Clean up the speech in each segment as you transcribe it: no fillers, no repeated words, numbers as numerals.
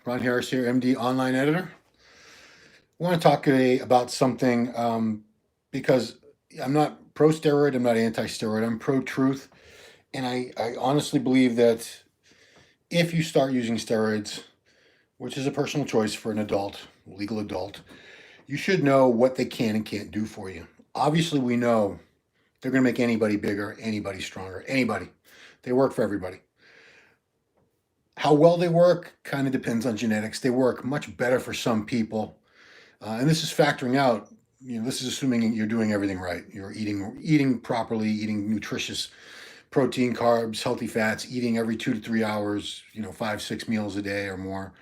Ron Harris here, MD, online editor. I want to talk today about something because I'm not pro steroid, I'm not anti steroid, I'm pro truth. And I honestly believe that if you start using steroids, which is a personal choice for an adult, legal adult, you should know what they can and can't do for you. Obviously, we know they're going to make anybody bigger, anybody stronger, anybody. They work for everybody. How well they work kind of depends on genetics. They work much better for some people. And this is factoring out, this is assuming you're doing everything right. You're eating properly, eating nutritious protein, carbs, healthy fats, eating every 2 to 3 hours, 5, 6 meals a day or more,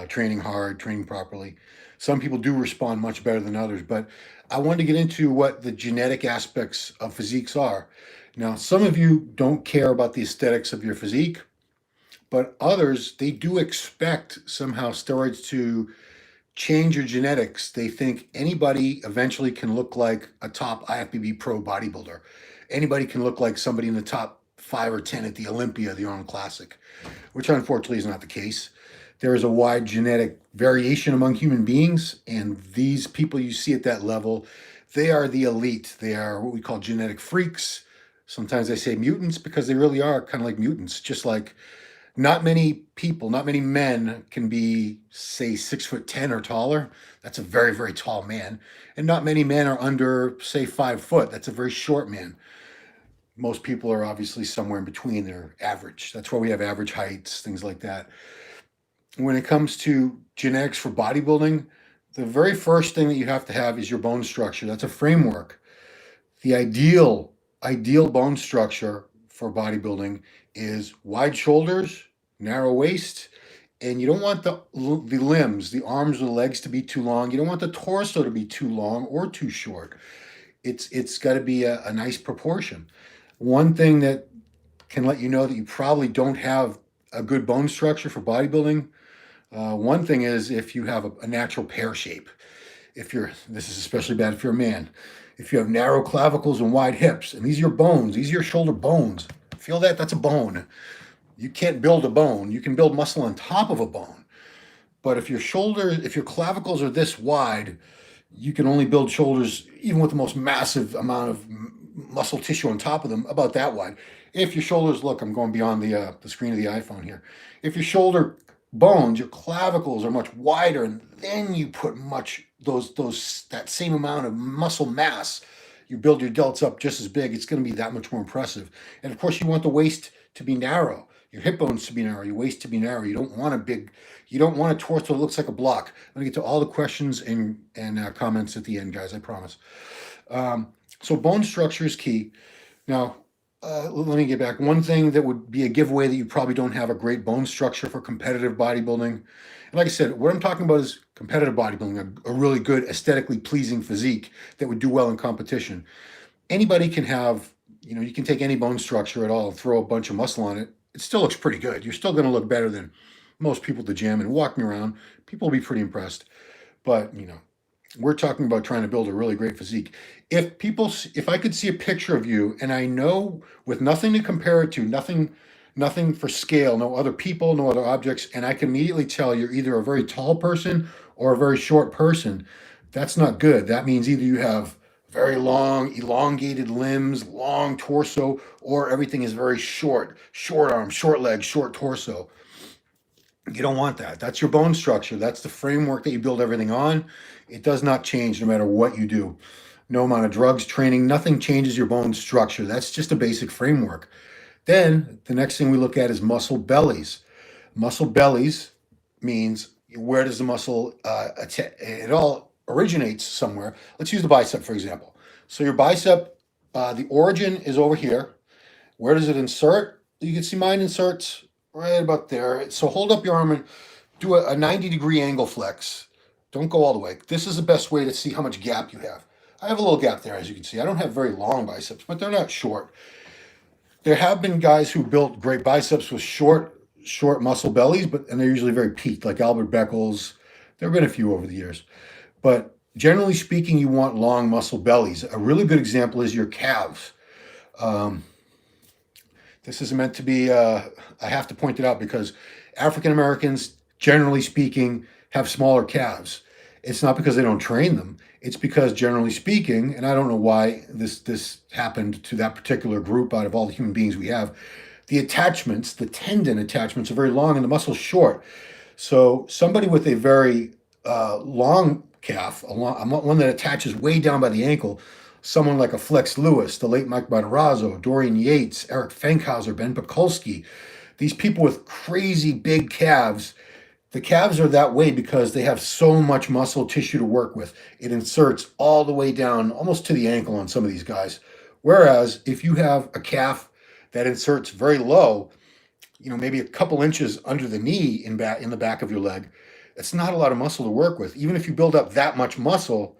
training hard, training properly. Some people do respond much better than others, but I wanted to get into what the genetic aspects of physiques are. Now, some of you don't care about the aesthetics of your physique, but others, they do expect somehow steroids to change your genetics. They think anybody eventually can look like a top IFBB pro bodybuilder. Anybody can look like somebody in the top 5 or 10 at the Olympia, the Arnold Classic, which unfortunately is not the case. There is a wide genetic variation among human beings, and these people you see at that level, they are the elite. They are what we call genetic freaks. Sometimes I say mutants because they really are kind of like mutants, just like not many people, not many men can be, say, 6'10" or taller. That's a very, very tall man. And not many men are under, say, 5 foot. That's a very short man. Most people are obviously somewhere in between. They're average. That's why we have average heights, things like that. When it comes to genetics for bodybuilding, the very first thing that you have to have is your bone structure. That's a framework. The ideal bone structure for bodybuilding is wide shoulders, narrow waist, and you don't want the limbs, the arms or the legs to be too long. You don't want the torso to be too long or too short. It's got to be a nice proportion. One thing that can let you know that you probably don't have a good bone structure for bodybuilding. One thing is if you have a natural pear shape. This is especially bad if you're a man. If you have narrow clavicles and wide hips, and these are your bones, these are your shoulder bones. Feel that? That's a bone. You can't build a bone. You can build muscle on top of a bone. But if your clavicles are this wide, you can only build shoulders, even with the most massive amount of muscle tissue on top of them, about that wide. If your shoulders, look, I'm going beyond the screen of the iPhone here. If your shoulder bones, your clavicles are much wider, and then you put that same amount of muscle mass, you build your delts up just as big, it's going to be that much more impressive. And of course, you want the waist to be narrow, your hip bones to be narrow, your waist to be narrow. You don't want a torso that looks like a block. I'm going to get to all the questions and comments at the end, guys, I promise. So bone structure is key. Now, let me get back. One thing that would be a giveaway that you probably don't have a great bone structure for competitive bodybuilding. And like I said, what I'm talking about is competitive bodybuilding, a really good, aesthetically pleasing physique that would do well in competition. Anybody can have, you can take any bone structure at all and throw a bunch of muscle on it. It still looks pretty good. You're still going to look better than most people at the gym, and walking around, people will be pretty impressed. But, we're talking about trying to build a really great physique. If I could see a picture of you and I know with nothing to compare it to, nothing for scale, no other people, no other objects, and I can immediately tell you're either a very tall person or a very short person, that's not good. That means either you have very long, elongated limbs, long torso, or everything is very short arms, short legs, short torso. You don't want that. That's your bone structure. That's the framework that you build everything on. It does not change no matter what you do. No amount of drugs, training, nothing changes your bone structure. That's just a basic framework. Then the next thing we look at is muscle bellies. Muscle bellies means where does the muscle, it all originates somewhere. Let's use the bicep, for example. So your bicep, the origin is over here. Where does it insert? You can see mine inserts right about there. So hold up your arm and do a 90-degree angle flex. Don't go all the way. This is the best way to see how much gap you have. I have a little gap there, as you can see. I don't have very long biceps, but they're not short. There have been guys who built great biceps with short muscle bellies, and they're usually very peaked, like Albert Beckles. There have been a few over the years. But generally speaking, you want long muscle bellies. A really good example is your calves. This is meant to be, I have to point it out because African Americans generally speaking, have smaller calves. It's not because they don't train them. It's because generally speaking, and I don't know why this happened to that particular group out of all the human beings we have, the attachments, the tendon attachments are very long and the muscle's short. So somebody with a very long calf, one that attaches way down by the ankle, someone like a Flex Lewis, the late Mike Matarazzo, Dorian Yates, Eric Fankhauser, Ben Pekulski, these people with crazy big calves, the calves are that way because they have so much muscle tissue to work with. It inserts all the way down, almost to the ankle on some of these guys. Whereas if you have a calf that inserts very low, maybe a couple inches under the knee in the back of your leg, it's not a lot of muscle to work with. Even if you build up that much muscle,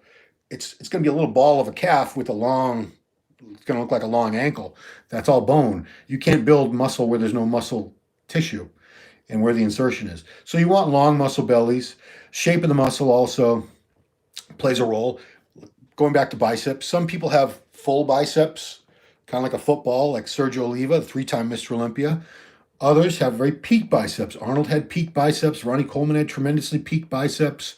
it's going to be a little ball of a calf with it's going to look like a long ankle. That's all bone. You can't build muscle where there's no muscle tissue and where the insertion is. So you want long muscle bellies. Shape of the muscle also plays a role. Going back to biceps, some people have full biceps, kind of like a football, like Sergio Oliva, the 3-time Mr. Olympia. Others have very peak biceps. Arnold had peak biceps. Ronnie Coleman had tremendously peak biceps.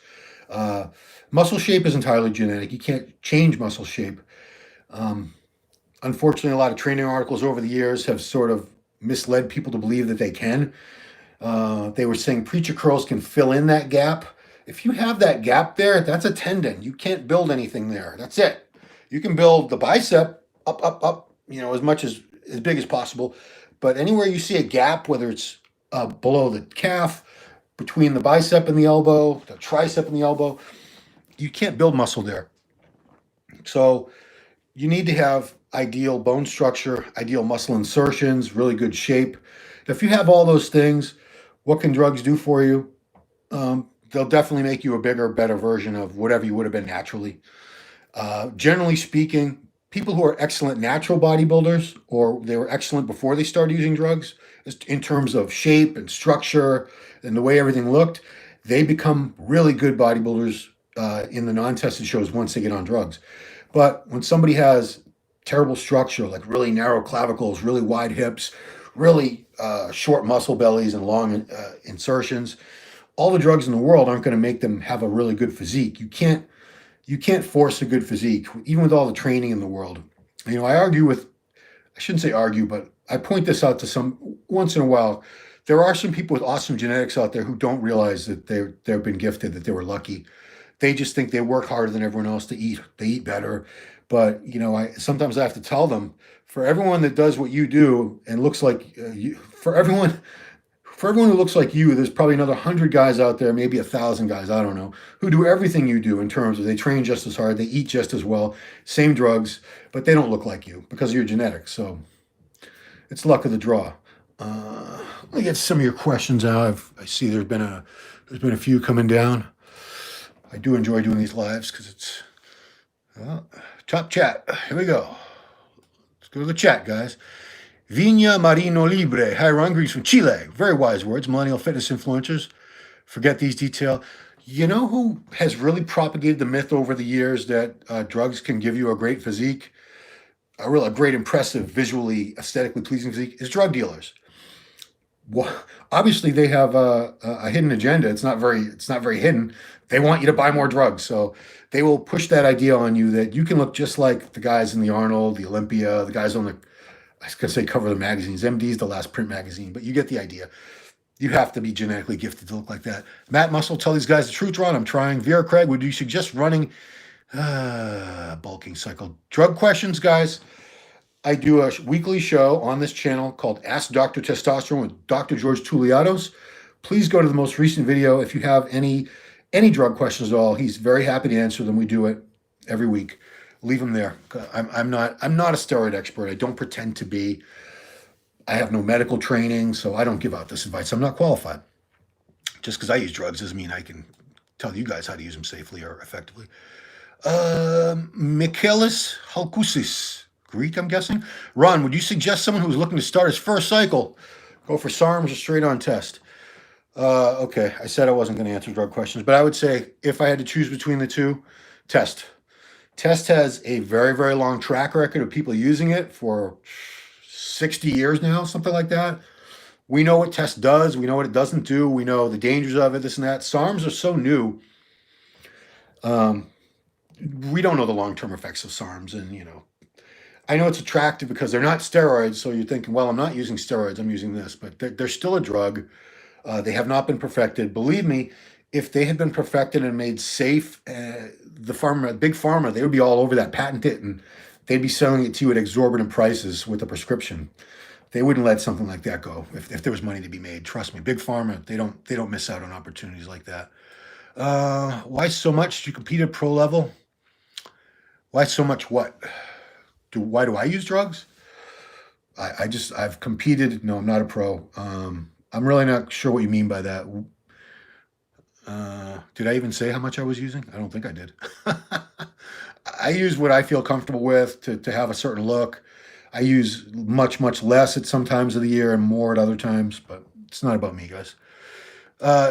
Muscle shape is entirely genetic. You can't change muscle shape. Unfortunately, a lot of training articles over the years have sort of misled people to believe that they can. They were saying preacher curls can fill in that gap. If you have that gap there, that's a tendon. You can't build anything there. That's it. You can build the bicep up, as big as possible. But anywhere you see a gap, whether it's below the calf, between the bicep and the elbow, the tricep and the elbow, you can't build muscle there. So you need to have ideal bone structure, ideal muscle insertions, really good shape. If you have all those things, what can drugs do for you? They'll definitely make you a bigger, better version of whatever you would have been naturally. Generally speaking, people who are excellent natural bodybuilders, or they were excellent before they started using drugs, in terms of shape and structure and the way everything looked, they become really good bodybuilders in the non-tested shows once they get on drugs. But when somebody has terrible structure, like really narrow clavicles, really wide hips, really short muscle bellies and long insertions, all the drugs in the world aren't going to make them have a really good physique. You can't force a good physique, even with all the training in the world. I shouldn't say argue, but I point this out to some once in a while. There are some people with awesome genetics out there who don't realize that they've been gifted, that they were lucky. They just think they work harder than everyone else to eat. They eat better. But, sometimes I have to tell them, for everyone that does what you do and looks like you, for everyone who looks like you, there's probably another 100 guys out there, maybe 1,000 guys, I don't know, who do everything you do in terms of they train just as hard, they eat just as well, same drugs, but they don't look like you because of your genetics. So it's luck of the draw. Let me get some of your questions out. I see there's been a few coming down. I do enjoy doing these lives because it's top chat. Here we go. Let's go to the chat, guys. Viña Marino Libre. Hi, Ron. Greetings from Chile. Very wise words. Millennial fitness influencers. Forget these details. You know who has really propagated the myth over the years that drugs can give you a great physique, a great, impressive, visually, aesthetically pleasing physique, is drug dealers. Well, obviously, they have a hidden agenda. It's not very hidden. They want you to buy more drugs. So they will push that idea on you that you can look just like the guys in the Arnold, the Olympia, the guys on I was going to say cover the magazines. MD is the last print magazine, but you get the idea. You have to be genetically gifted to look like that. Matt Muscle, tell these guys the truth, Ron. I'm trying. Vera Craig, would you suggest running bulking cycle? Drug questions, guys. I do a weekly show on this channel called Ask Dr. Testosterone with Dr. George Touliatos. Please go to the most recent video if you have any drug questions at all. He's very happy to answer them. We do it every week. Leave them there. I'm not a steroid expert. I don't pretend to be. I have no medical training, so I don't give out this advice. I'm not qualified. Just because I use drugs doesn't mean I can tell you guys how to use them safely or effectively. Michaelis Halkusis, Greek, I'm guessing. Ron, would you suggest someone who's looking to start his first cycle go for SARMs or straight on test? Okay, I said I wasn't going to answer drug questions, but I would say if I had to choose between the two, test. Test has a very, very long track record of people using it for 60 years now, something like that. We know what test does. We know what it doesn't do. We know the dangers of it, this and that. SARMs are so new. We don't know the long-term effects of SARMs. And, I know it's attractive because they're not steroids. So you're thinking, well, I'm not using steroids. I'm using this. But they're still a drug. They have not been perfected. Believe me, if they had been perfected and made safe, big pharma, they would be all over that, patent it, and they'd be selling it to you at exorbitant prices with a prescription. They wouldn't let something like that go if there was money to be made. Trust me, big pharma, they don't miss out on opportunities like that. Why so much? Do you compete at pro level? Why so much? What? Why do I use drugs? I've competed. No, I'm not a pro. I'm really not sure what you mean by that. Did I even say how much I was using? I don't think I did. I use what I feel comfortable with to have a certain look. I use much, much less at some times of the year and more at other times, but it's not about me, guys.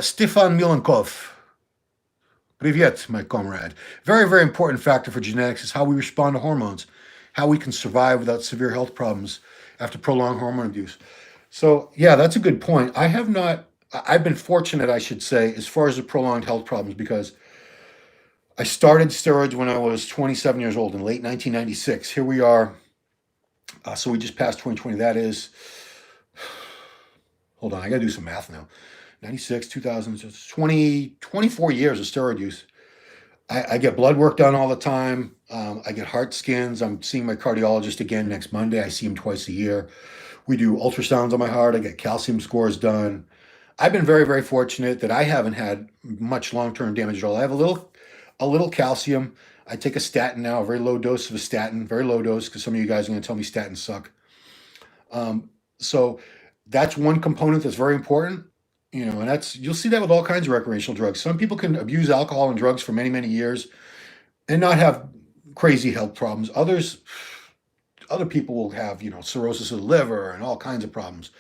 Stefan Milankov. Привет, my comrade. Very, very important factor for genetics is how we respond to hormones, how we can survive without severe health problems after prolonged hormone abuse. So, yeah, that's a good point. I've been fortunate, I should say, as far as the prolonged health problems, because I started steroids when I was 27 years old in late 1996. Here we are. So we just passed 2020. That is, hold on, I got to do some math now. 96, 2000, 24 years of steroid use. I get blood work done all the time. I get heart scans. I'm seeing my cardiologist again next Monday. I see him twice a year. We do ultrasounds on my heart. I get calcium scores done. I've been very, very fortunate that I haven't had much long-term damage at all. I have a little calcium. I take a statin now, a very low dose of a statin, very low dose, because some of you guys are going to tell me statins suck. So that's one component that's very important, and you'll see that with all kinds of recreational drugs. Some people can abuse alcohol and drugs for many, many years and not have crazy health problems. Other people will have, cirrhosis of the liver and all kinds of problems.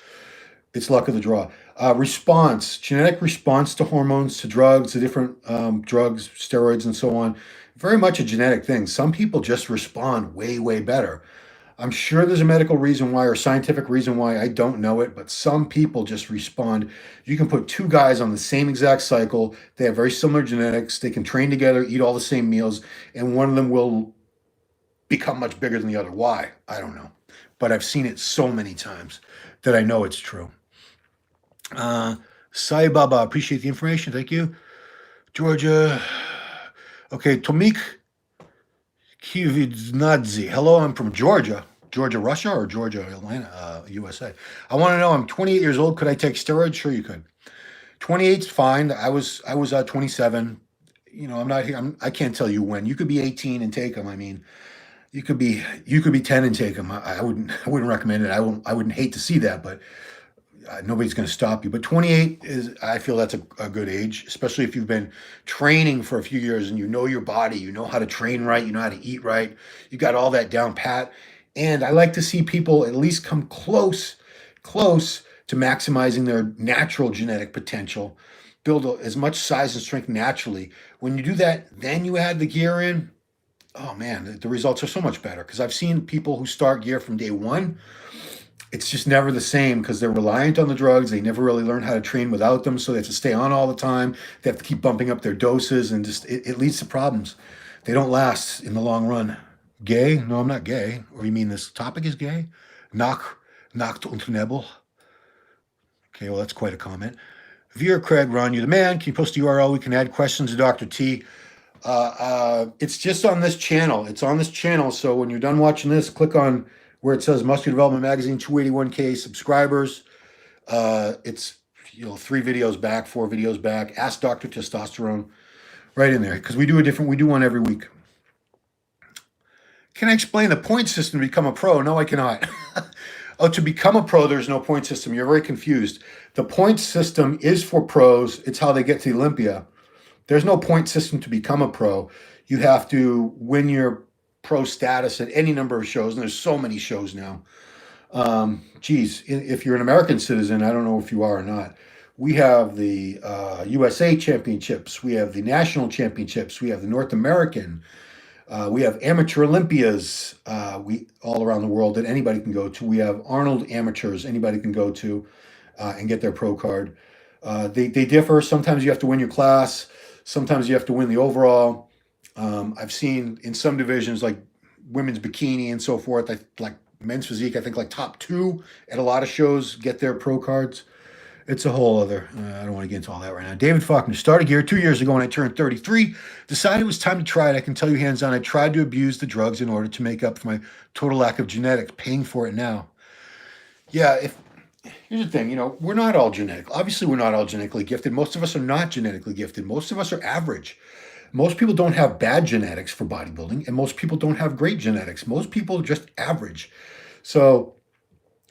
It's luck of the draw. Genetic response to hormones, to drugs, to different drugs, steroids, and so on. Very much a genetic thing. Some people just respond way, way better. I'm sure there's a medical reason why or scientific reason why. I don't know it, but some people just respond. You can put two guys on the same exact cycle. They have very similar genetics. They can train together, eat all the same meals, and one of them will become much bigger than the other. Why? I don't know. But I've seen it so many times that I know it's true. Sai Baba, appreciate the information. Thank you. Georgia. Okay, Tomik Kividnadze. Hello, I'm from Georgia. Georgia, Russia, or Georgia, Atlanta, USA. I want to know, I'm 28 years old. Could I take steroids? Sure, you could. 28's fine. I was 27. I'm not here. I can't tell you when. You could be 18 and take them. I mean, you could be 10 and take them. I wouldn't recommend it. I wouldn't hate to see that, but nobody's going to stop you. But 28 I feel that's a good age, especially if you've been training for a few years and you know your body, you know how to train right, you know how to eat right, you got all that down pat. And I like to see people at least come close to maximizing their natural genetic potential, build as much size and strength naturally. When you do that, then you add the gear in. Oh man, the results are so much better, because I've seen people who start gear from day one. It's just never the same because they're reliant on the drugs. They never really learn how to train without them, so they have to stay on all the time. They have to keep bumping up their doses, and just it leads to problems. They don't last in the long run. Gay? No, I'm not gay. Or you mean this topic is gay? Nacht und Nebel. Okay, well, that's quite a comment. Veer Craig, Ron, you're the man. Can you post the URL? We can add questions to Dr. T. It's just on this channel. It's on this channel. So when you're done watching this, click on where it says Muscular Development Magazine, 281K subscribers. It's 3 videos back, 4 videos back. Ask Dr. Testosterone, right in there, because we do one every week. Can I explain the point system to become a pro? No, I cannot. Oh, to become a pro, there's no point system. You're very confused. The point system is for pros. It's how they get to Olympia. There's no point system to become a pro. You have to win your pro status at any number of shows, and there's so many shows now. If you're an American citizen, I don't know if you are or not. We have the USA Championships. We have the National Championships. We have the North American. We have amateur Olympias all around the world that anybody can go to. We have Arnold amateurs anybody can go to. and get their pro card. They differ. Sometimes you have to win your class. Sometimes you have to win the overall. I've seen in some divisions like women's bikini and so forth, like men's physique, I think like top 2 at a lot of shows get their pro cards. It's a whole other, I don't want to get into all that right now. David Faulkner started gear 2 years ago when I turned 33. Decided it was time to try it. I can tell you hands on, I tried to abuse the drugs in order to make up for my total lack of genetics, paying for it now. Yeah, here's the thing, we're not all genetic. Obviously, we're not all genetically gifted. Most of us are not genetically gifted. Most of us are average. Most people don't have bad genetics for bodybuilding, and most people don't have great genetics. Most people are just average. So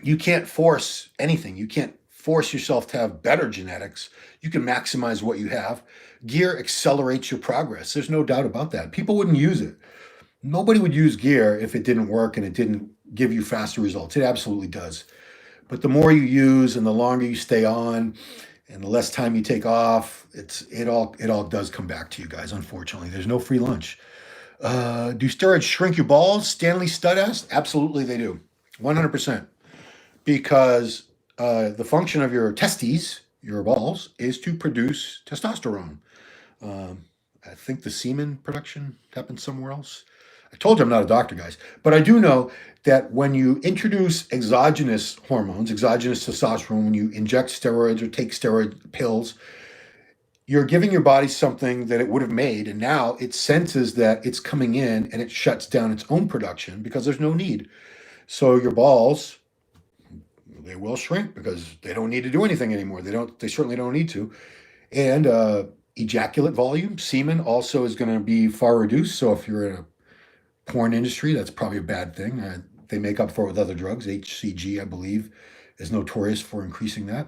you can't force anything. You can't force yourself to have better genetics. You can maximize what you have. Gear accelerates your progress. There's no doubt about that. People wouldn't use it. Nobody would use gear if it didn't work and it didn't give you faster results. It absolutely does. But the more you use and the longer you stay on and the less time you take off, it all does come back to you guys, unfortunately. There's no free lunch. Do steroids shrink your balls? Stanley Stud asked. Absolutely they do. 100%. Because the function of your testes, your balls, is to produce testosterone. I think the semen production happens somewhere else. I told you I'm not a doctor, guys. But I do know that when you introduce exogenous hormones, exogenous testosterone, when you inject steroids or take steroid pills, you're giving your body something that it would have made, and now it senses that it's coming in and it shuts down its own production because there's no need. So your balls, they will shrink because they don't need to do anything anymore. They certainly don't need to. And ejaculate volume, semen, also is going to be far reduced. So if you're in a porn industry, that's probably a bad thing. They make up for it with other drugs. HCG, I believe, is notorious for increasing that.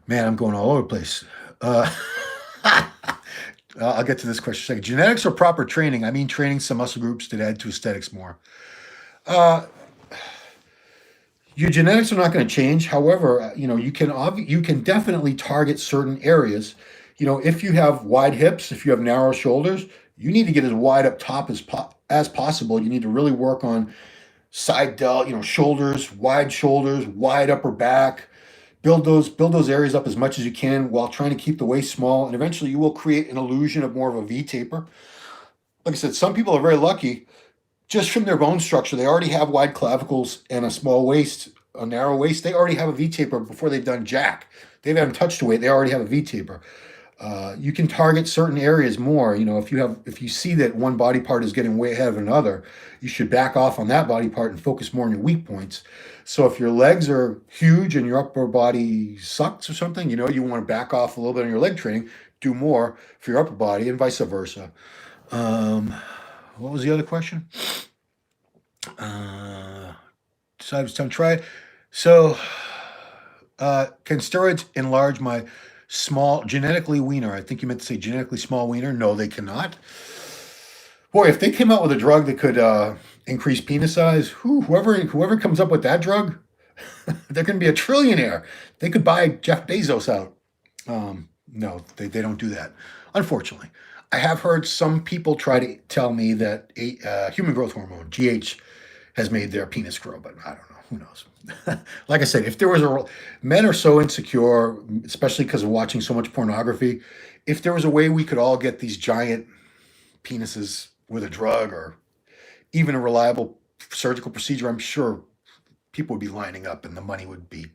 Man, I'm going all over the place. I'll get to this question in a second. Genetics or proper training? I mean training some muscle groups that add to aesthetics more. Your genetics are not going to change. However, you can definitely target certain areas. If you have wide hips, if you have narrow shoulders, you need to get as wide up top as possible. You need to really work on side delt, shoulders, wide upper back. Build those areas up as much as you can while trying to keep the waist small, and eventually you will create an illusion of more of a V taper. Like I said, some people are very lucky. Just from their bone structure, they already have wide clavicles and a small waist, a narrow waist. They already have a V taper before they've done jack. They haven't touched weight. They already have a V taper. You can target certain areas more. If you see that one body part is getting way ahead of another, you should back off on that body part and focus more on your weak points. So if your legs are huge and your upper body sucks or something, you want to back off a little bit on your leg training, do more for your upper body, and vice versa. What was the other question? So I was trying to try it. So, can steroids enlarge my small genetically weiner? I think you meant to say genetically small weiner. No, they cannot. Boy, if they came out with a drug that could increase penis size, whoever comes up with that drug, they're going to be a trillionaire. They could buy Jeff Bezos out. No, they don't do that, unfortunately. I have heard some people try to tell me that human growth hormone, GH, has made their penis grow, but I don't know. Who knows? Like I said, if there was men are so insecure, especially because of watching so much pornography. If there was a way we could all get these giant penises with a drug or even a reliable surgical procedure, I'm sure people would be lining up and the money would be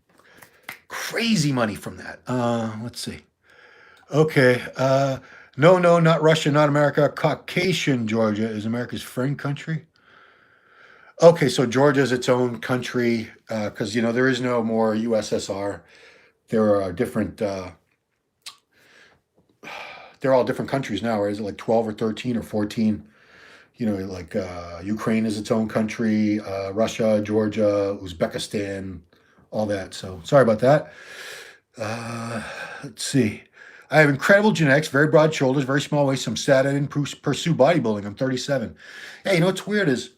crazy money from that. Let's see. Okay. No, not Russia, not America. Caucasian Georgia is America's friend country. Okay, so Georgia is its own country because, there is no more USSR. There are different, they're all different countries now, or is it like 12 or 13 or 14? Like Ukraine is its own country, Russia, Georgia, Uzbekistan, all that. So sorry about that. Let's see. I have incredible genetics, very broad shoulders, very small waist. I'm sad I didn't pursue bodybuilding. I'm 37. Hey, what's weird is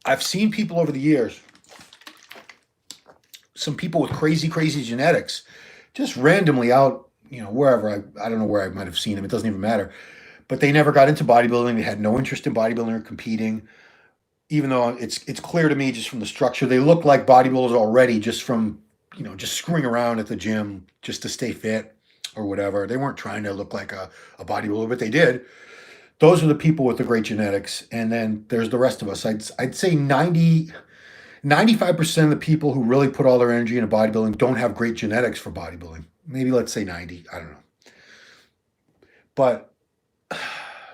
I've seen people over the years, some people with crazy, crazy genetics, just randomly out, wherever. I don't know where I might have seen them. It doesn't even matter. But they never got into bodybuilding. They had no interest in bodybuilding or competing, even though it's clear to me just from the structure. They look like bodybuilders already just from, just screwing around at the gym just to stay fit or whatever. They weren't trying to look like a bodybuilder, but they did. Those are the people with the great genetics. And then there's the rest of us. I'd say 95% of the people who really put all their energy into bodybuilding don't have great genetics for bodybuilding. Maybe let's say 90. I don't know. But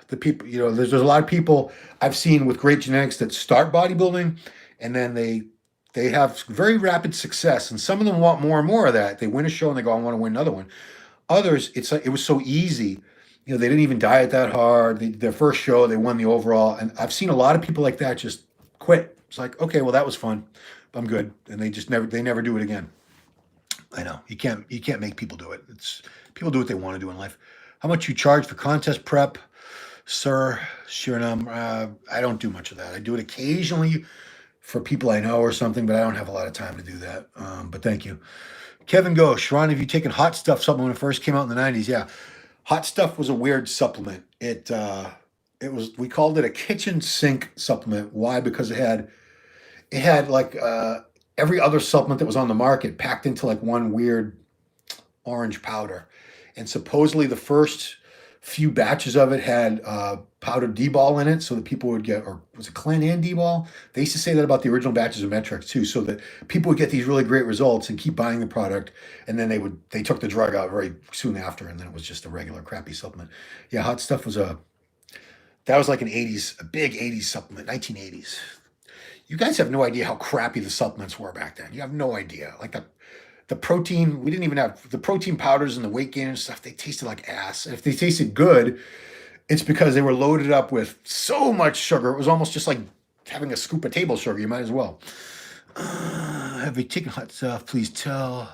the people, there's a lot of people I've seen with great genetics that start bodybuilding and then they have very rapid success. And some of them want more and more of that. They win a show and they go, I want to win another one. Others, it's like it was so easy. They didn't even diet that hard. Their first show, they won the overall. And I've seen a lot of people like that just quit. It's like, okay, well, that was fun. I'm good. And they never do it again. I know you can't make people do it. People do what they want to do in life. How much you charge for contest prep, sir? Suriname. I don't do much of that. I do it occasionally for people I know or something, but I don't have a lot of time to do that. But thank you. Kevin Ghosh, Ron, have you taken Hot Stuff supplement when it first came out in the 90s? Yeah. Hot Stuff was a weird supplement. It was, we called it a kitchen sink supplement. Why? Because it had like every other supplement that was on the market packed into like one weird orange powder. And supposedly the first few batches of it had powdered D-ball in it, so that people would get, or was it Clen and D-ball? They used to say that about the original batches of Metrix too, so that people would get these really great results and keep buying the product, and then they took the drug out very soon after, and then it was just a regular crappy supplement. Yeah, Hot Stuff was that was like a big 80s supplement, 1980s. You guys have no idea how crappy the supplements were back then. You have no idea. Like the protein, we didn't even have the protein powders and the weight gain and stuff. They tasted like ass. And if they tasted good, it's because they were loaded up with so much sugar. It was almost just like having a scoop of table sugar. You might as well. Have you taken Hot Stuff? Please tell.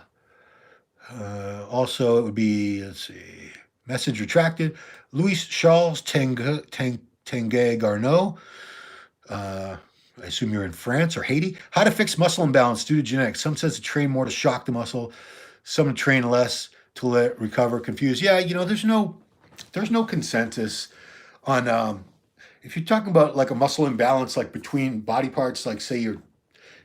Also, it would be, let's see, message retracted. Luis Charles Tanguay Garneau. I assume you're in France or Haiti. How to fix muscle imbalance due to genetics. Some says to train more to shock the muscle. Some to train less to let it recover. Confused. Yeah, there's no consensus on if you're talking about like a muscle imbalance, like between body parts, like say your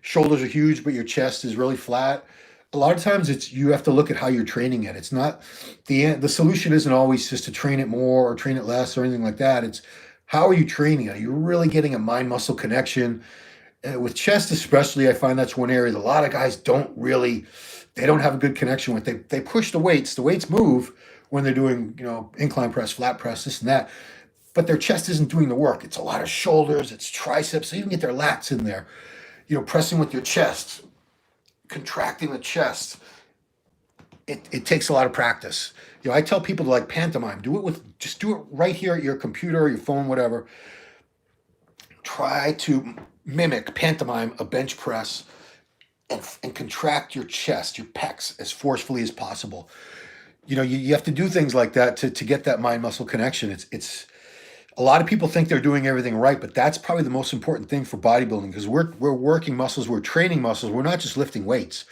shoulders are huge but your chest is really flat. A lot of times you have to look at how you're training it. It's not the solution isn't always just to train it more or train it less or anything like that. It's how are you training? Are you really getting a mind-muscle connection? With chest especially, I find that's one area that a lot of guys don't have a good connection with. They push the weights move when they're doing, incline press, flat press, this and that, but their chest isn't doing the work. It's a lot of shoulders, it's triceps, they even get their lats in there, pressing with your chest, contracting the chest. It takes a lot of practice. I tell people to like pantomime. Just do it right here at your computer, your phone, whatever. Try to mimic, pantomime a bench press and contract your chest, your pecs as forcefully as possible. You have to do things like that to get that mind-muscle connection. It's a lot of people think they're doing everything right, but that's probably the most important thing for bodybuilding because we're working muscles, we're training muscles, we're not just lifting weights.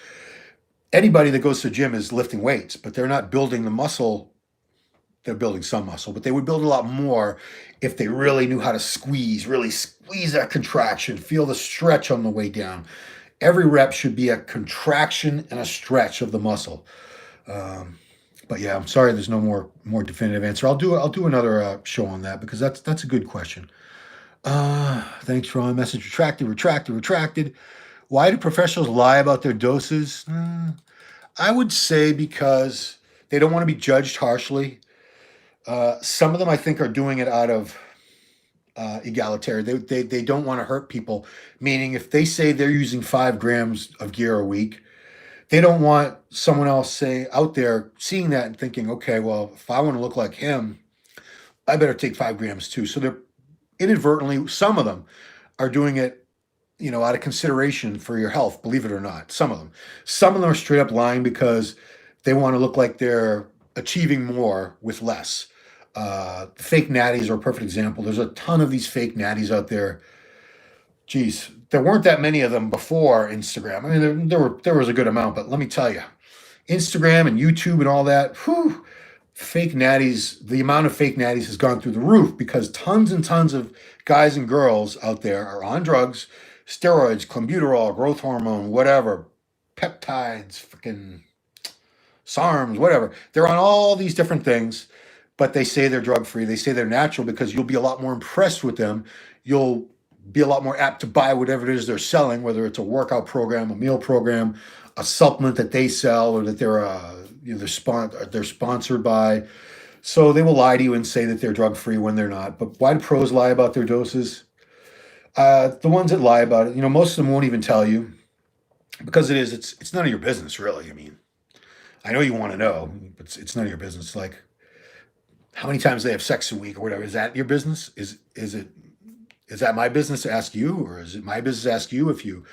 Anybody that goes to the gym is lifting weights, but they're not building the muscle. They're building some muscle, but they would build a lot more if they really knew how to really squeeze that contraction, feel the stretch on the way down. Every rep should be a contraction and a stretch of the muscle. But yeah, I'm sorry there's no more definitive answer. I'll do another show on that because that's a good question. Thanks, Ron. Message retracted. Why do professionals lie about their doses? I would say because they don't want to be judged harshly. Some of them, I think, are doing it out of egalitarian. They don't want to hurt people, meaning if they say they're using 5 grams of gear a week, they don't want someone else out there seeing that and thinking, okay, well, if I want to look like him, I better take 5 grams too. So they're inadvertently, some of them are doing it out of consideration for your health, believe it or not. Some of them are straight up lying because they want to look like they're achieving more with less. Fake natties are a perfect example. There's a ton of these fake natties out there. Geez, there weren't that many of them before Instagram. I mean, there was a good amount, but let me tell you, Instagram and YouTube and all that, fake natties, the amount of fake natties has gone through the roof because tons and tons of guys and girls out there are on drugs, steroids, clenbuterol, growth hormone, whatever, peptides, freaking SARMs, whatever. They're on all these different things, but they say they're drug free. They say they're natural because you'll be a lot more impressed with them. You'll be a lot more apt to buy whatever it is they're selling, whether it's a workout program, a meal program, a supplement that they sell, or that they're sponsored by. So they will lie to you and say that they're drug free when they're not. But why do pros lie about their doses? The ones that lie about it, most of them won't even tell you because it's none of your business, really. I mean, I know you want to know, but it's none of your business. Like how many times they have sex a week or whatever. Is that your business? Is that my business to ask you, or is it my business to ask you if you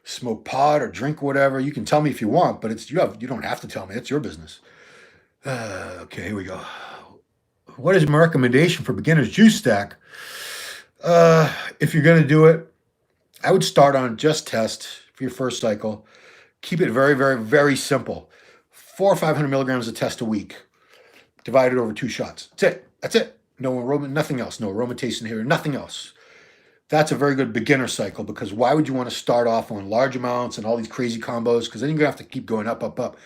smoke pot or drink whatever? You can tell me if you want, but you don't have to tell me. It's your business. Okay, here we go. What is my recommendation for beginner's juice stack? If you're going to do it, I would start on just test for your first cycle. Keep it very, very, very simple. 400 or 500 milligrams of test a week, divided over 2 shots. That's it. No aroma, nothing else. No aromatase inhibitor, nothing else. That's a very good beginner cycle, because why would you want to start off on large amounts and all these crazy combos? Because then you're going to have to keep going up, up, up.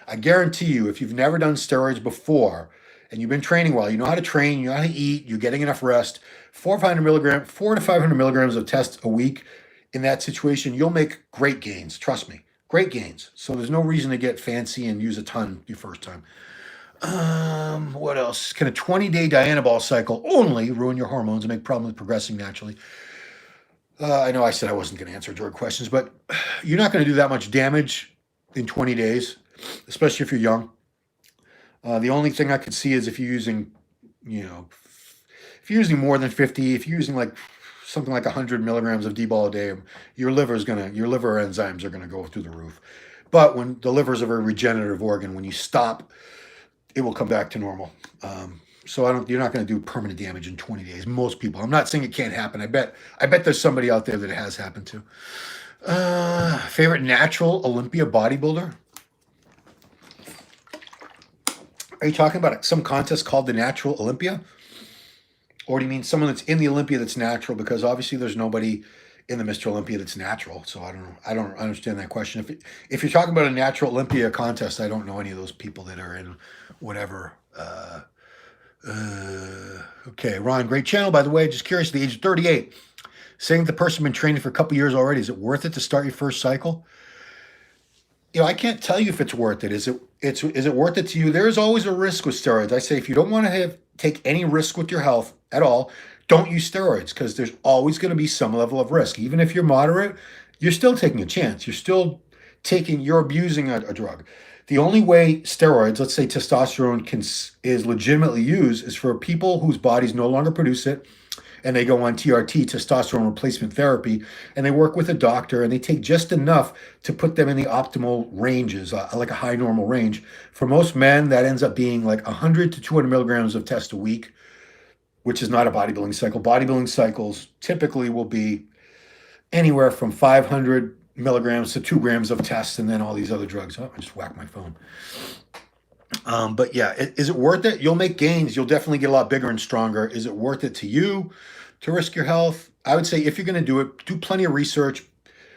I guarantee you, if you've never done steroids before and you've been training well, you know how to train, you know how to eat, you're getting enough rest, 400 to 500 milligrams of test a week, in that situation, you'll make great gains. Trust me, great gains. So there's no reason to get fancy and use a ton your first time. What else? Can a 20-day dianaball cycle only ruin your hormones and make problems progressing naturally? I know I said I wasn't going to answer drug questions, but you're not going to do that much damage in 20 days, especially if you're young. The only thing I could see is if you're using, if you're using more than 50, if you're using like something like 100 milligrams of D-ball a day, your liver enzymes are going to go through the roof. But when the liver is a very regenerative organ, when you stop, it will come back to normal. So you're not going to do permanent damage in 20 days. Most people. I'm not saying it can't happen. I bet there's somebody out there that it has happened to. Favorite natural Olympia bodybuilder? Are you talking about some contest called the Natural Olympia? Or do you mean someone that's in the Olympia that's natural? Because obviously there's nobody in the Mr. Olympia that's natural. So I don't know. I don't understand that question. If you're talking about a Natural Olympia contest, I don't know any of those people that are in whatever. Okay, Ron, great channel, by the way. Just curious, at the age of 38, saying the person been training for a couple years already, is it worth it to start your first cycle? I can't tell you if it's worth it. Is it worth it to you? There is always a risk with steroids. I say if you don't want to take any risk with your health at all, don't use steroids, because there's always going to be some level of risk. Even if you're moderate, you're still taking a chance. You're abusing a drug. The only way steroids, let's say testosterone, is legitimately used is for people whose bodies no longer produce it, and they go on TRT, testosterone replacement therapy, and they work with a doctor, and they take just enough to put them in the optimal ranges, like a high normal range. For most men, that ends up being like 100 to 200 milligrams of test a week, which is not a bodybuilding cycle. Bodybuilding cycles typically will be anywhere from 500 milligrams to 2 grams of test, and then all these other drugs. Oh, I just whacked my phone. But yeah, is it worth it? You'll make gains. You'll definitely get a lot bigger and stronger. Is it worth it to you to risk your health? I would say if you're going to do it, do plenty of research.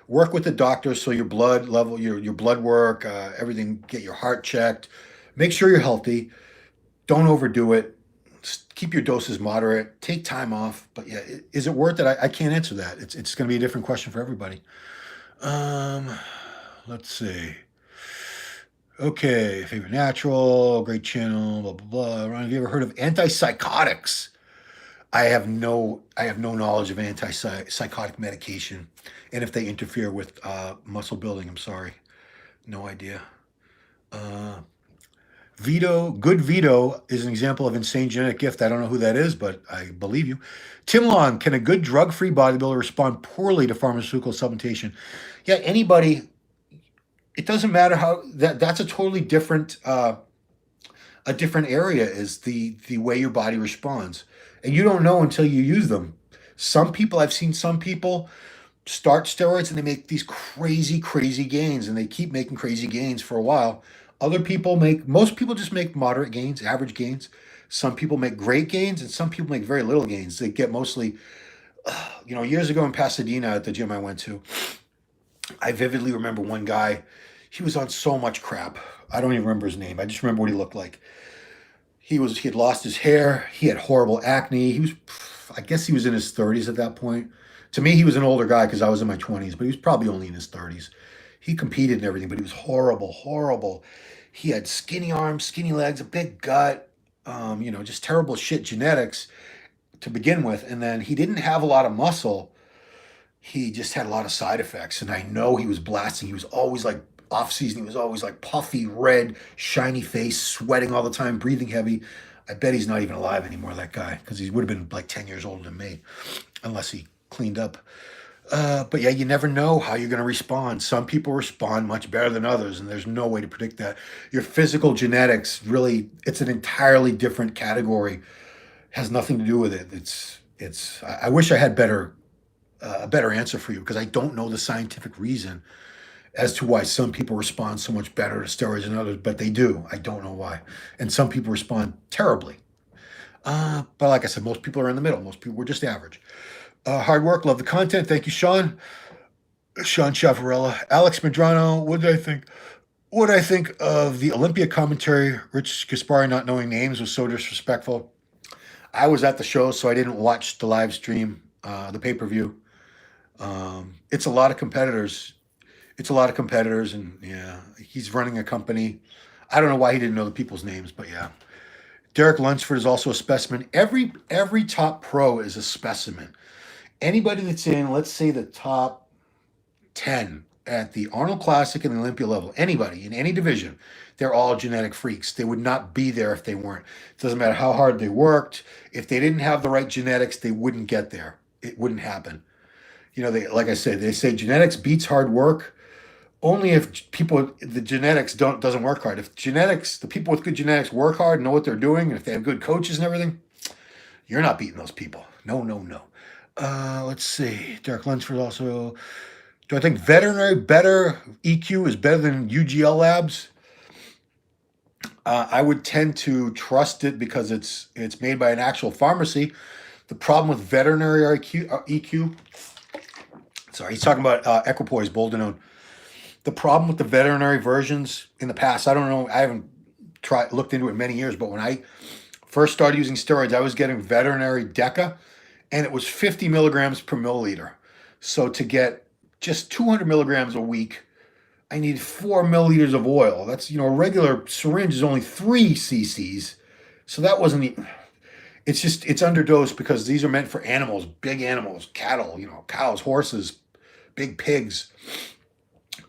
Work with the doctor so your blood level, your blood work, everything, get your heart checked. Make sure you're healthy. Don't overdo it. Keep your doses moderate. Take time off. But yeah, is it worth it? I can't answer that. It's going to be a different question for everybody. Let's see. Okay, favorite natural, great channel, blah, blah, blah. Ron, have you ever heard of antipsychotics? I have no knowledge of antipsychotic medication, and if they interfere with muscle building, I'm sorry. No idea. Good Vito is an example of insane genetic gift. I don't know who that is, but I believe you. Tim Long, can a good drug-free bodybuilder respond poorly to pharmaceutical supplementation? Yeah, anybody. It doesn't matter how. That's a totally different area, is the way your body responds, and you don't know until you use them. I've seen some people start steroids and they make these crazy gains, and they keep making crazy gains for a while. Most people just make moderate gains, average gains. Some people make great gains, and some people make very little gains. They get mostly, years ago in Pasadena at the gym I went to, I vividly remember one guy, He was on so much crap. I don't even remember his name. I just remember what he looked like. He had lost his hair. He had horrible acne. I guess he was in his 30s at that point. To me, he was an older guy because I was in my 20s, but he was probably only in his 30s. He competed and everything, but he was horrible, horrible. He had skinny arms, skinny legs, a big gut, just terrible shit genetics to begin with. And then he didn't have a lot of muscle. He just had a lot of side effects. And I know he was blasting. He was always like off season. He was always like puffy, red, shiny face, sweating all the time, breathing heavy. I bet he's not even alive anymore, that guy, because he would have been like 10 years older than me, unless he cleaned up. But yeah, you never know how you're going to respond. Some people respond much better than others, and there's no way to predict that. Your physical genetics, really, it's an entirely different category. Has nothing to do with it. I wish I had a better answer for you, because I don't know the scientific reason as to why some people respond so much better to steroids than others, but they do. I don't know why. And some people respond terribly. But like I said, most people are in the middle. Most people were just average. Hard work, love the content. Thank you, Sean. Sean Chavarella. Alex Medrano, what did I think? What did I think of the Olympia commentary? Rich Gaspari not knowing names was so disrespectful. I was at the show, so I didn't watch the live stream, the pay-per-view. It's a lot of competitors. And yeah, he's running a company. I don't know why he didn't know the people's names, but yeah. Derek Lunsford is also a specimen. Every top pro is a specimen. Anybody that's in, let's say, the top 10 at the Arnold Classic and the Olympia level, anybody in any division, they're all genetic freaks. They would not be there if they weren't. It doesn't matter how hard they worked. If they didn't have the right genetics, they wouldn't get there. It wouldn't happen. Like I said, they say genetics beats hard work. Only if the genetics doesn't work hard. If the people with good genetics work hard, know what they're doing, and if they have good coaches and everything, you're not beating those people. No, no, no. Let's see. Derek Lunsford also. Do I think veterinary EQ is better than UGL Labs? I would tend to trust it because it's made by an actual pharmacy. The problem with veterinary EQ. Sorry, he's talking about equipoise, boldenone. The problem with the veterinary versions in the past, I don't know, I haven't looked into it in many years, but when I first started using steroids, I was getting veterinary Deca, and it was 50 milligrams per milliliter. So to get just 200 milligrams a week, I need 4 milliliters of oil. That's, a regular syringe is only 3 cc's. So that wasn't, it's underdosed because these are meant for animals, big animals, cattle, cows, horses, big pigs.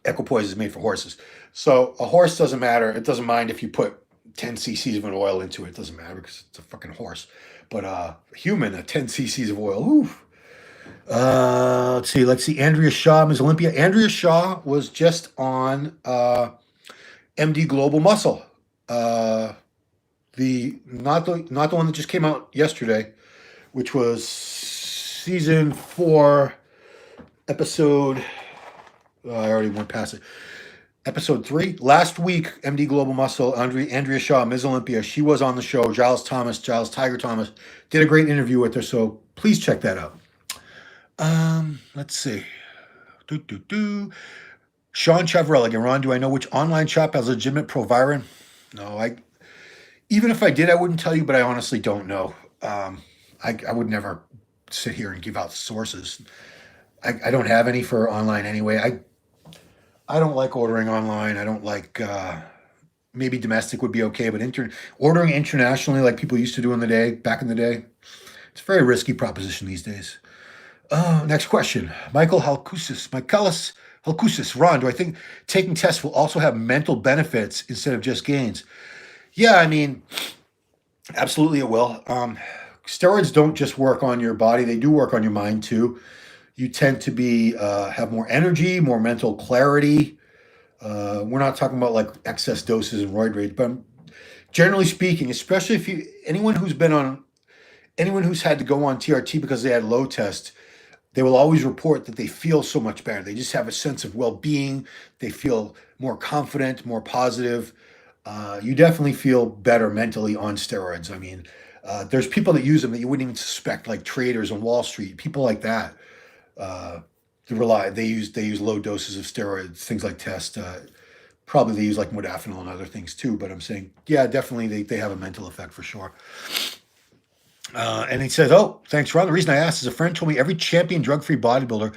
Equipoise is made for horses. So a horse doesn't matter. It doesn't mind if you put 10 cc's of an oil into it. It doesn't matter because it's a fucking horse. But a human, 10 cc's of oil. Oof. Let's see. Andrea Shaw, Ms. Olympia. Andrea Shaw was just on MD Global Muscle. Not the one that just came out yesterday, which was season 4, episode. I already went past it. Episode 3. Last week, MD Global Muscle, Andrea Shaw, Ms. Olympia, she was on the show. Giles Tiger Thomas, did a great interview with her, so please check that out. Let's see. Sean Chavarella again. Ron, do I know which online shop has legitimate proviron? No, even if I did, I wouldn't tell you, but I honestly don't know. I would never sit here and give out sources. I don't have any for online anyway. I don't like ordering online. I don't like, maybe domestic would be okay, but ordering internationally like people used to do back in the day, it's a very risky proposition these days. Next question. Michaelis Halkusis. Ron, do I think taking tests will also have mental benefits instead of just gains? Yeah, I mean, absolutely it will. Steroids don't just work on your body. They do work on your mind too. You tend to have more energy, more mental clarity. We're not talking about like excess doses and roid rage, but generally speaking, especially if anyone who's had to go on TRT because they had low test, they will always report that they feel so much better. They just have a sense of well-being. They feel more confident, more positive. You definitely feel better mentally on steroids. I mean, there's people that use them that you wouldn't even suspect, like traders on Wall Street, people like that. They use low doses of steroids, things like test. Probably they use like modafinil and other things too, but I'm saying, yeah, definitely they have a mental effect for sure. And he says, oh, thanks, Ron. The reason I asked is a friend told me every champion drug-free bodybuilder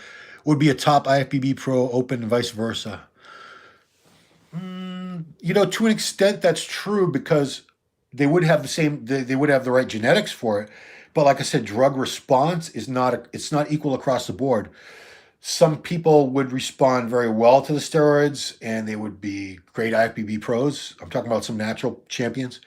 would be a top IFBB pro open and vice versa. To an extent, that's true because they would have the same, they would have the right genetics for it. But like I said, drug response is it's not equal across the board. Some people would respond very well to the steroids and they would be great IFBB pros. I'm talking about some natural champions.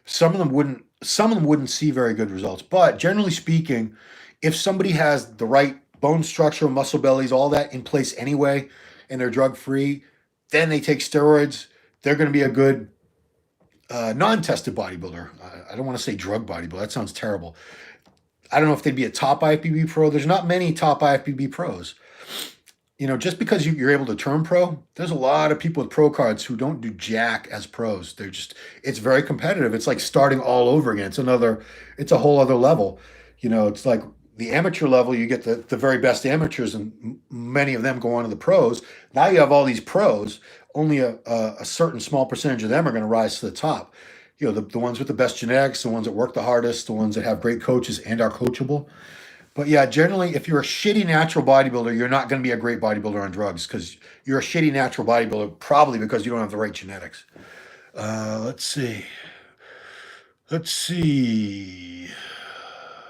Some of them wouldn't see very good results. But generally speaking, if somebody has the right bone structure, muscle bellies, all that in place anyway, and they're drug free, then they take steroids, they're going to be a good non-tested bodybuilder. I don't want to say drug bodybuilder. That sounds terrible. I don't know if they'd be a top IFBB pro. There's not many top IFBB pros. Just because you're able to turn pro, there's a lot of people with pro cards who don't do jack as pros. It's very competitive. It's like starting all over again. It's a whole other level. It's like the amateur level, you get the very best amateurs, and many of them go on to the pros. Now you have all these pros. Only a certain small percentage of them are going to rise to the top. The ones with the best genetics, the ones that work the hardest, the ones that have great coaches and are coachable. But yeah, generally, if you're a shitty natural bodybuilder, you're not going to be a great bodybuilder on drugs because you're a shitty natural bodybuilder probably because you don't have the right genetics. Let's see.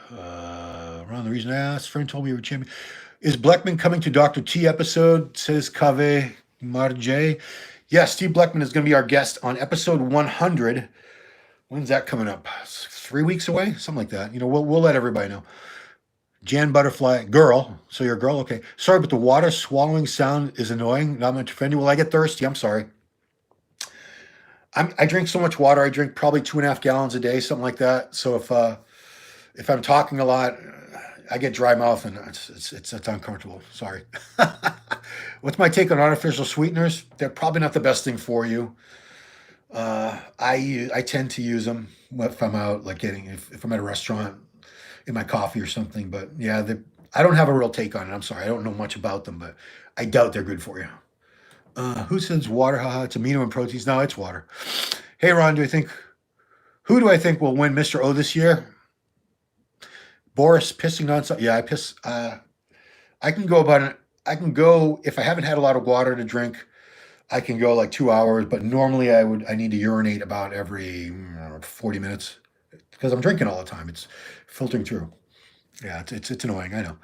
Around the reason I asked, friend told me you were champion. Is Blechman coming to Dr. T episode? Says Cave Marje. Yes, Steve Blechman is going to be our guest on episode 100. When's that coming up? 3 weeks away? Something like that. We'll let everybody know. Jan Butterfly, girl. So you're a girl? Okay. Sorry, but the water swallowing sound is annoying. Not meant to offend you. Well, I get thirsty. I'm sorry. I drink so much water. I drink probably 2.5 gallons a day, something like that. So if I'm talking a lot, I get dry mouth and it's uncomfortable. Sorry. What's my take on artificial sweeteners? They're probably not the best thing for you. I tend to use them if I'm out, like if I'm at a restaurant in my coffee or something. But yeah, I don't have a real take on it. I'm sorry. I don't know much about them, but I doubt they're good for you. Who says water? Haha, it's amino and proteins. No, it's water. Hey, Ron, who do I think will win Mr. O this year? Boris pissing on something. Yeah, I piss. I can go if I haven't had a lot of water to drink, I can go like 2 hours, but normally I need to urinate about every 40 minutes because I'm drinking all the time. It's filtering through. Yeah, it's annoying. I know.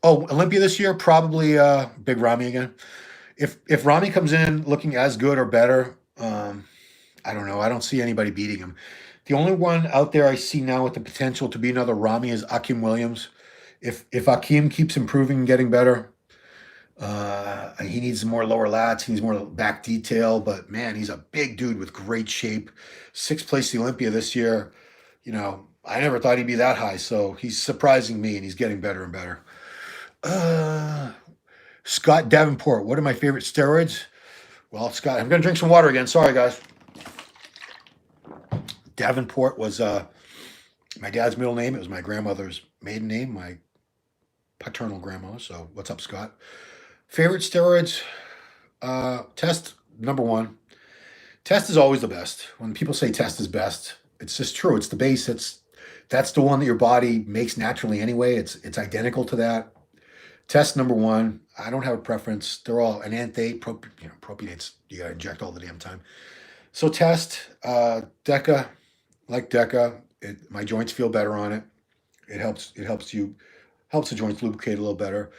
Olympia this year, probably Big Ramy again. If Ramy comes in looking as good or better, I don't know. I don't see anybody beating him. The only one out there I see now with the potential to be another Ramy is Akim Williams. If Akim keeps improving and getting better, he needs more lower lats. He needs more back detail. But man, he's a big dude with great shape. 6th place the Olympia this year. I never thought he'd be that high. So he's surprising me, and he's getting better and better. Scott Davenport, what are my favorite steroids? Well, Scott, I'm going to drink some water again. Sorry, guys. Davenport was my dad's middle name. It was my grandmother's maiden name, my paternal grandma. So what's up, Scott? Favorite steroids? Test, number one. Test is always the best. When people say test is best, it's just true. It's the base. That's the one that your body makes naturally anyway. It's identical to that. Test number one. I don't have a preference. They're all an anthate, propionates. You gotta inject all the damn time. So test, Deca, like Deca. My joints feel better on it. It helps the joints lubricate a little better.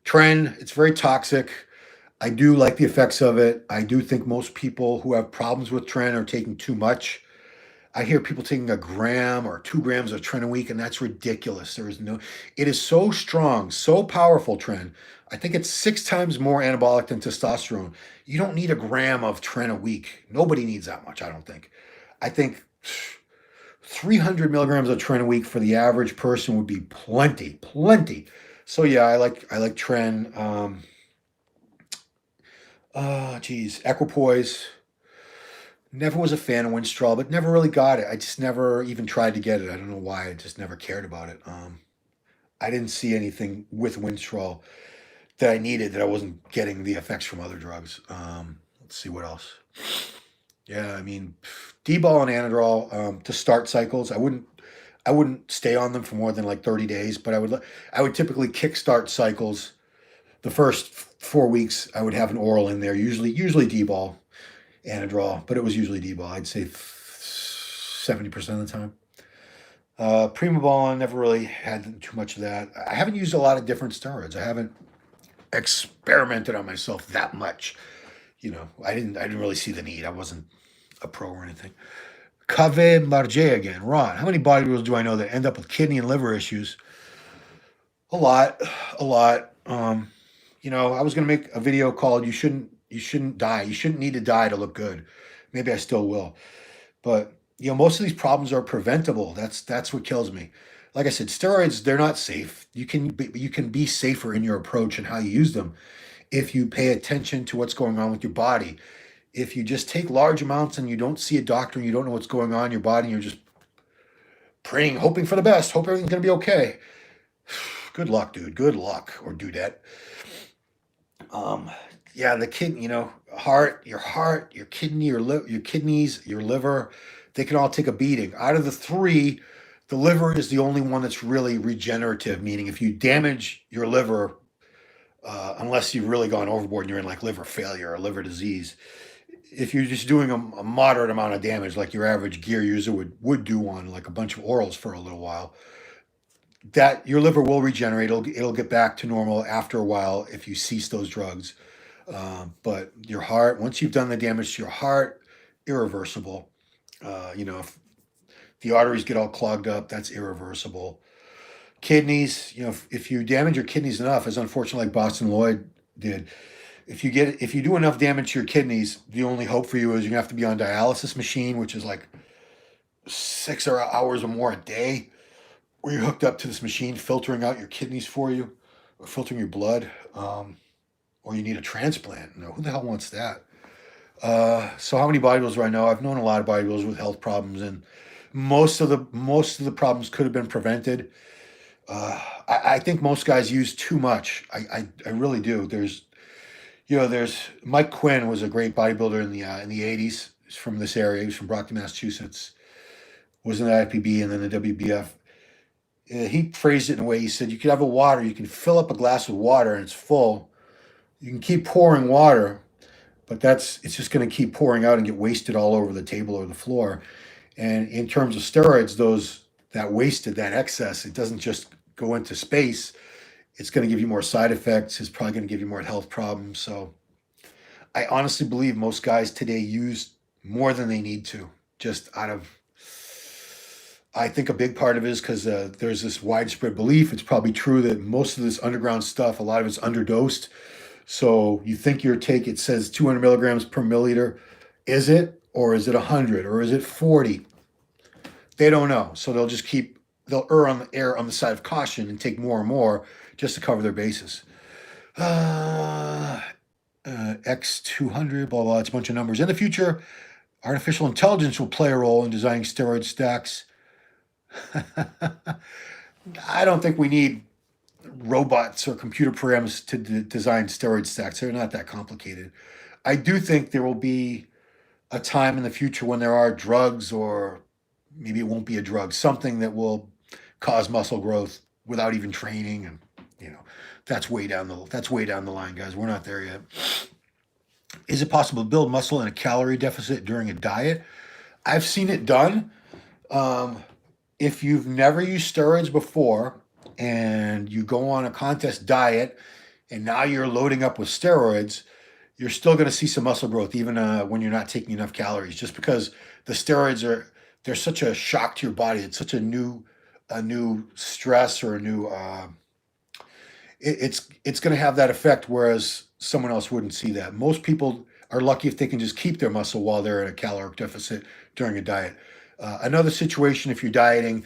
Tren, it's very toxic. I do like the effects of it. I do think most people who have problems with Tren are taking too much. I hear people taking 1 gram or 2 grams of Tren a week, and that's ridiculous. It is so strong, so powerful, Tren. I think it's 6 times more anabolic than testosterone. You don't need 1 gram of Tren a week. Nobody needs that much, I don't think. I think 300 milligrams of Tren a week for the average person would be plenty. So yeah, I like Tren. Equipoise. Never was a fan of Winstrol, but never really got it. I just never even tried to get it. I don't know why. I just never cared about it. I didn't see anything with Winstrol that I needed that I wasn't getting the effects from other drugs. Let's see what else. Yeah, I mean, D-ball and Anadrol to start cycles. I wouldn't stay on them for more than like 30 days, but I would typically kickstart cycles. The first 4 weeks, I would have an oral in there, usually D-ball, Anadrol, but it was usually D-ball. I'd say 70% of the time. Primaball, I never really had too much of that. I haven't used a lot of different steroids. I haven't experimented on myself that much. I didn't really see the need. I wasn't a pro or anything. Cave Marge again. Ron, how many bodybuilders do I know that end up with kidney and liver issues? A lot. I was going to make a video called "You shouldn't die. You shouldn't need to die to look good." Maybe I still will, but most of these problems are preventable. That's what kills me. Like I said, steroids, they're not safe. You can be safer in your approach and how you use them if you pay attention to what's going on with your body. If you just take large amounts and you don't see a doctor and you don't know what's going on in your body, and you're just praying, hoping for the best, hope everything's going to be okay. Good luck, dude. Good luck, or dudette. The heart, your kidney, your kidneys, your liver, they can all take a beating. Out of the three, the liver is the only one that's really regenerative, meaning if you damage your liver, unless you've really gone overboard and you're in like liver failure or liver disease, if you're just doing a moderate amount of damage, like your average gear user would do on like a bunch of orals for a little while, that your liver will regenerate. It'll get back to normal after a while if you cease those drugs. But your heart, once you've done the damage to your heart, irreversible. If the arteries get all clogged up, that's irreversible. Kidneys, if you damage your kidneys enough, as unfortunately like Boston Lloyd did, if you do enough damage to your kidneys, the only hope for you is you're gonna have to be on dialysis machine, which is like 6 hours or more a day, where you're hooked up to this machine filtering out your kidneys for you, or filtering your blood, or you need a transplant. Who the hell wants that? So how many bodybuilders do I know? I've known a lot of bodybuilders with health problems, and most of the problems could have been prevented. I think most guys use too much. I really do. There's Mike Quinn was a great bodybuilder in the 80s. He's from this area. He was from Brockton, Massachusetts. Was in the IFBB and then the WBF. He phrased it in a way. He said, you could have you can fill up a glass with water and it's full. You can keep pouring water, but it's just going to keep pouring out and get wasted all over the table or the floor. And in terms of steroids, that excess, it doesn't just go into space. It's going to give you more side effects. It's probably going to give you more health problems. So I honestly believe most guys today use more than they need to, I think a big part of it is because there's this widespread belief. It's probably true that most of this underground stuff, a lot of it's underdosed. So you think it says 200 milligrams per milliliter. Is it? Or is it 100? Or is it 40? They don't know. So they'll err on the side of caution and take more and more just to cover their bases. X200, blah, blah, it's a bunch of numbers. In the future, artificial intelligence will play a role in designing steroid stacks. I don't think we need robots or computer programs to design steroid stacks. They're not that complicated. I do think there will be a time in the future when there are drugs, or maybe it won't be a drug, something that will cause muscle growth without even training, and that's way down the line, guys. We're not there yet. Is it possible to build muscle in a calorie deficit during a diet? I've seen it done. If you've never used steroids before and you go on a contest diet and now you're loading up with steroids, you're still going to see some muscle growth even when you're not taking enough calories, just because the steroids they're such a shock to your body. It's such a new stress, or a new it's going to have that effect, whereas someone else wouldn't see that. Most people are lucky if they can just keep their muscle while they're in a caloric deficit during a diet. Another situation, if you're dieting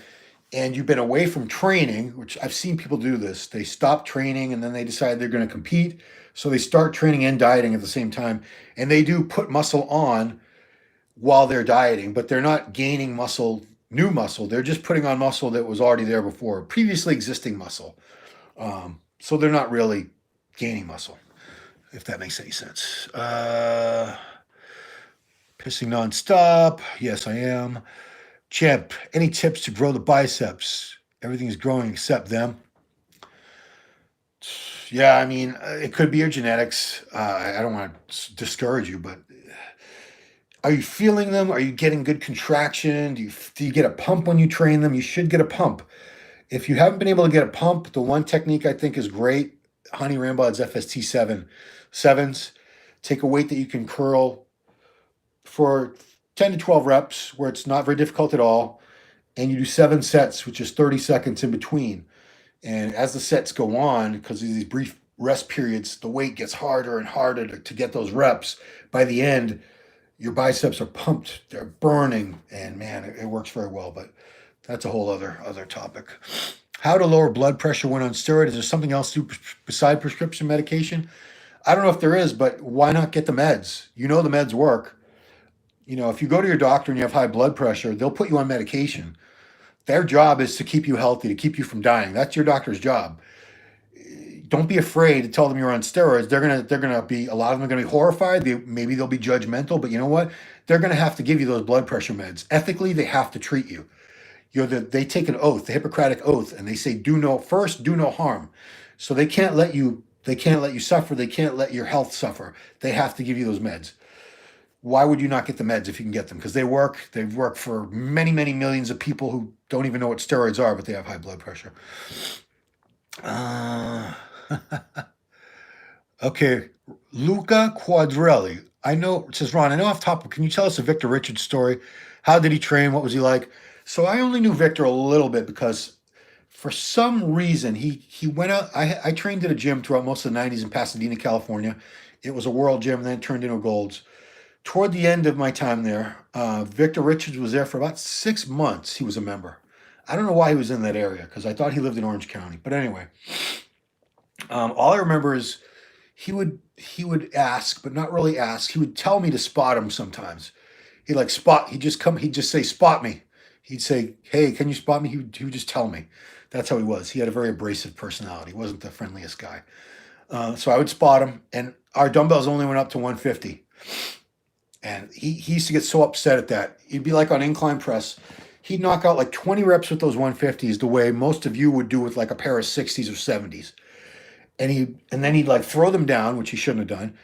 and you've been away from training, which I've seen people do this, they stop training and then they decide they're going to compete. So they start training and dieting at the same time, and they do put muscle on while they're dieting, but they're not gaining new muscle. They're just putting on muscle that was already there before, previously existing muscle. So they're not really gaining muscle, if that makes any sense. Pissing nonstop. Yes, I am. Champ, any tips to grow the biceps? Everything's growing except them. Yeah, I mean, it could be your genetics. I don't want to discourage you, but are you feeling them? Are you getting good contraction? Do you get a pump when you train them? You should get a pump. If you haven't been able to get a pump, the one technique I think is great, Honey Rambod's FST7s. Take a weight that you can curl for 10 to 12 reps where it's not very difficult at all. And you do 7 sets, which is 30 seconds in between. And as the sets go on, because of these brief rest periods, the weight gets harder and harder to get those reps. By the end, your biceps are pumped, they're burning, and man, it works very well. But that's a whole other topic. How to lower blood pressure when on steroids? Is there something else beside prescription medication? I don't know if there is, but why not get the meds? You know the meds work. You know, if you go to your doctor and you have high blood pressure, they'll put you on medication. Their job is to keep you healthy, to keep you from dying. That's your doctor's job. Don't be afraid to tell them you're on steroids. They're gonna be, a lot of them are gonna be horrified. Maybe they'll be judgmental, but you know what? They're gonna have to give you those blood pressure meds. Ethically, they have to treat you. They take an oath, the Hippocratic oath, and they say do no harm. So they can't let you suffer. They can't let your health suffer. They have to give you those meds. Why would you not get the meds if you can get them? Because they work. They've worked for many, many millions of people who don't even know what steroids are, but they have high blood pressure. Okay, Luca Quadrelli. I know, it says, Ron, I know off topic, can you tell us a Victor Richards story? How did he train? What was he like? So I only knew Victor a little bit because for some reason he went out. I trained at a gym throughout most of the 90s in Pasadena, California. It was a world gym, then it turned into a Gold's. Toward the end of my time there, Victor Richards was there for about 6 months. He was a member. I don't know why he was in that area because I thought he lived in Orange County. But anyway, all I remember is he would ask, but not really ask. He would tell me to spot him sometimes. He'd just say, spot me. He'd say, hey, can you spot me? He would just tell me. That's how he was. He had a very abrasive personality. He wasn't the friendliest guy. So I would spot him, and our dumbbells only went up to 150. And he used to get so upset at that. He'd be like on incline press. He'd knock out like 20 reps with those 150s the way most of you would do with like a pair of 60s or 70s. And then he'd like throw them down, which he shouldn't have done.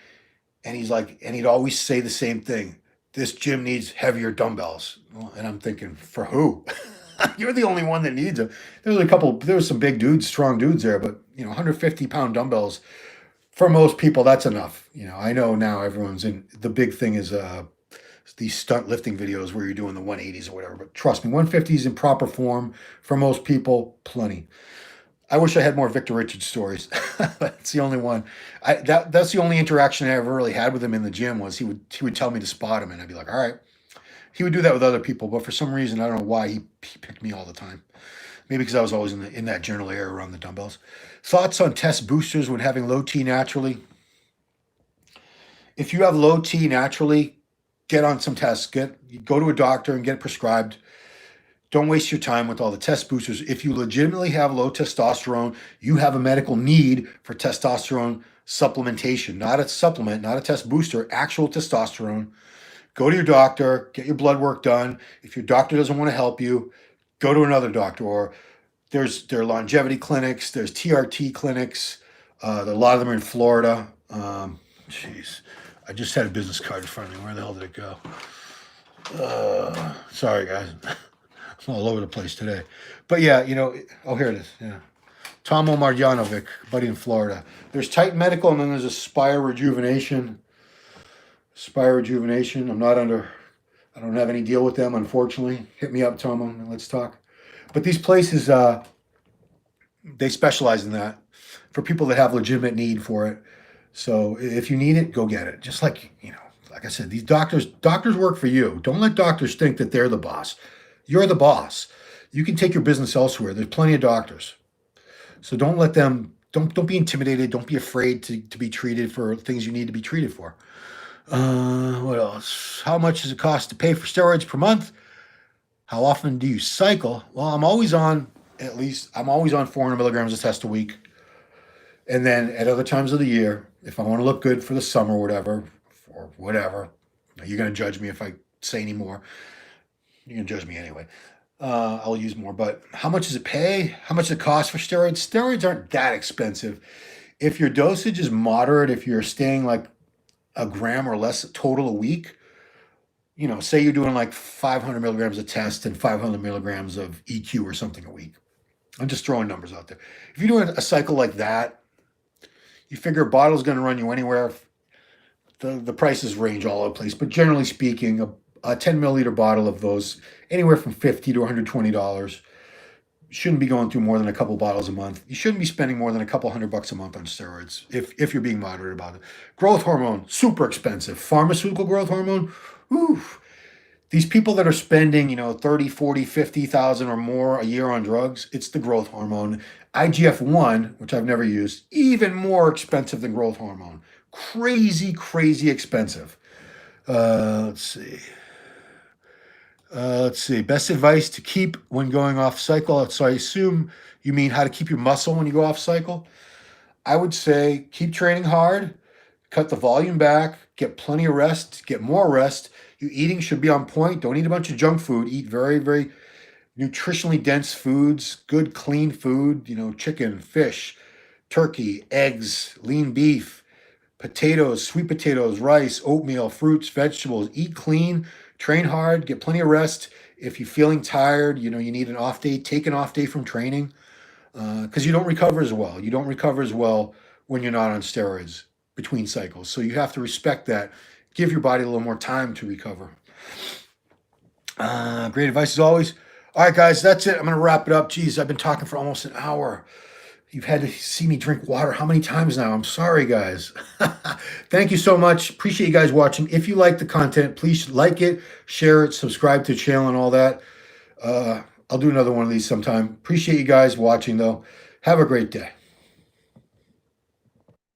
And he'd always say the same thing. This gym needs heavier dumbbells. Well, and I'm thinking, for who? You're the only one that needs them. There was some big dudes, strong dudes there, but 150-pound dumbbells, for most people, that's enough. I know now everyone's in, the big thing is these stunt lifting videos where you're doing the 180s or whatever. But trust me, 150s in proper form, for most people, plenty. I wish I had more Victor Richards stories. That's the only one. That's the only interaction I ever really had with him in the gym was he would tell me to spot him, and I'd be like, all right. He would do that with other people, but for some reason, I don't know why he picked me all the time. Maybe because I was always in that general area around the dumbbells. Thoughts on test boosters when having low T naturally? If you have low T naturally, get on some tests. Go to a doctor and get it prescribed. Don't waste your time with all the test boosters. If you legitimately have low testosterone, you have a medical need for testosterone supplementation, not a supplement, not a test booster, actual testosterone. Go to your doctor, get your blood work done. If your doctor doesn't want to help you, go to another doctor. Or there are longevity clinics, there's TRT clinics. A lot of them are in Florida. Jeez, I just had a business card in front of me. Where the hell did it go? Sorry, guys. I'm all over the place today. But yeah, oh, here it is. Yeah. Tomo Marjanovic, buddy in Florida. There's Titan Medical, and then there's Aspire Rejuvenation. I don't have any deal with them, unfortunately. Hit me up, Tomo, and let's talk. But these places, they specialize in that for people that have legitimate need for it. So if you need it, go get it. Just like, like I said, these doctors work for you. Don't let doctors think that they're the boss. You're the boss. You can take your business elsewhere. There's plenty of doctors. So don't let them, don't be intimidated. Don't be afraid to be treated for things you need to be treated for. What else? How much does it cost to pay for steroids per month? How often do you cycle? Well, I'm always on 400 milligrams of test a week. And then at other times of the year, if I want to look good for the summer or whatever, You're going to judge me if I say any more. You're going to judge me anyway. I'll use more. But how much does it pay? How much does it cost for steroids? Steroids aren't that expensive. If your dosage is moderate, if you're staying like a gram or less total a week, you know, say you're doing like 500 milligrams of test and 500 milligrams of EQ or something a week. I'm just throwing numbers out there. If you're doing a cycle like that, you figure a bottle's going to run you anywhere. The prices range all over the place, but generally speaking, a 10 milliliter bottle of those, anywhere from $50 to $120. You shouldn't be going through more than a couple bottles a month. You shouldn't be spending more than a couple $100 a month on steroids if you're being moderate about it. Growth hormone, super expensive. Pharmaceutical growth hormone, oof. These people that are spending, you know, 30, 40, 50,000 or more a year on drugs, it's the growth hormone. IGF-1, which I've never used, even more expensive than growth hormone. Crazy, crazy expensive. Let's see. Best advice to keep when going off cycle. So I assume you mean how to keep your muscle when you go off cycle. I would say keep training hard, cut the volume back, get plenty of rest, get more rest. Your eating should be on point. Don't eat a bunch of junk food. Eat very, very nutritionally dense foods, good, clean food, you know, chicken, fish, turkey, eggs, lean beef, potatoes, sweet potatoes, rice, oatmeal, fruits, vegetables. Eat clean, train hard, get plenty of rest. If you're feeling tired, you know, you need an off day, take an off day from training because you don't recover as well. You don't recover as well when you're not on steroids between cycles. So you have to respect that. Give your body a little more time to recover. Great advice as always. All right, guys, that's it. I'm going to wrap it up. Geez, I've been talking for almost an hour. You've had to see me drink water how many times now? I'm sorry, guys. Thank you so much. Appreciate you guys watching. If you like the content, please like it, share it, subscribe to the channel and all that. I'll do another one of these sometime. Appreciate you guys watching, though. Have a great day.